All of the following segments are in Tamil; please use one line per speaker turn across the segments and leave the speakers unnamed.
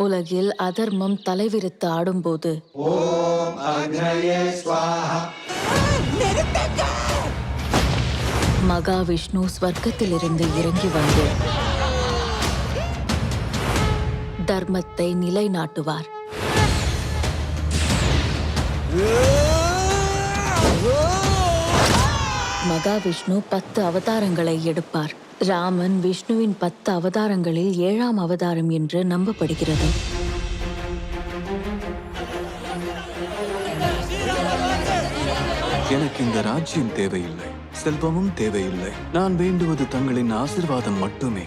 உலகில் அதர்மம் தலைவிரித்து ஆடும்போது மகாவிஷ்ணு ஸ்வர்க்கத்திலிருந்து இறங்கி வந்து தர்மத்தை நிலைநாட்டுவார். மகாவிஷ்ணு 10 அவதாரங்களை எடுப்பார். ராமன் விஷ்ணுவின் 10 அவதாரங்களில் 7ஆம் அவதாரம் என்று நம்பப்படுகிறது.
எனக்கு இந்த ராஜ்யம் தேவையில்லை, செல்வமும் தேவையில்லை. நான் வேண்டுவது தங்களின் ஆசீர்வாதம் மட்டுமே.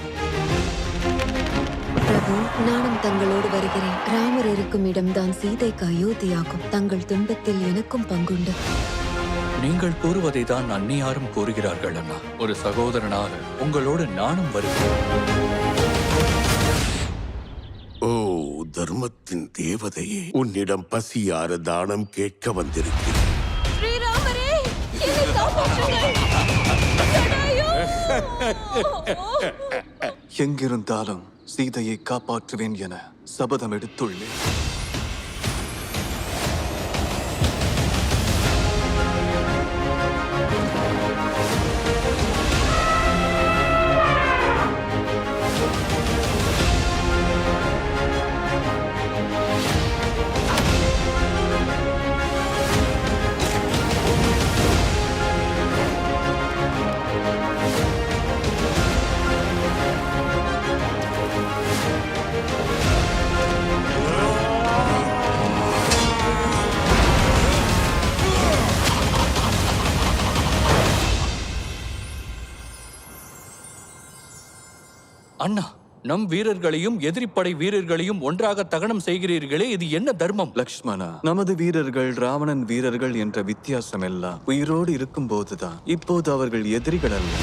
பிரபு, நானும் தங்களோடு வருகிறேன். ராமர் இருக்கும் இடம்தான் சீதைக்கு அயோத்தியாகும். தங்கள் துன்பத்தில் எனக்கும் பங்குண்டு.
நீங்கள் கூறுவதை தான் அந்நியாரும் கூறுகிறார்கள் அண்ணா. ஒரு சகோதரனாக உங்களோடு நானும் வருகிறேன்.
ஓ தர்மத்தின் தேவதையே, உன்னிடம் பசியார தானம் கேட்க வந்திருக்கிறேன்.
எங்கிருந்தாலும் சீதையை காப்பாற்றுவேன் என சபதம் எடுத்துள்ளேன்.
அண்ணா, நம் வீரர்களையும் எதிரிப்படை வீரர்களையும் ஒன்றாக தகனம் செய்கிறீர்களே, இது என்ன தர்மம்?
லக்ஷ்மணா, நமது வீரர்கள் ராவணன் வீரர்கள் என்ற வித்தியாசம் எல்லாம் உயிரோடு இருக்கும் போதுதான். இப்போது அவர்கள் எதிரிகள் அல்ல.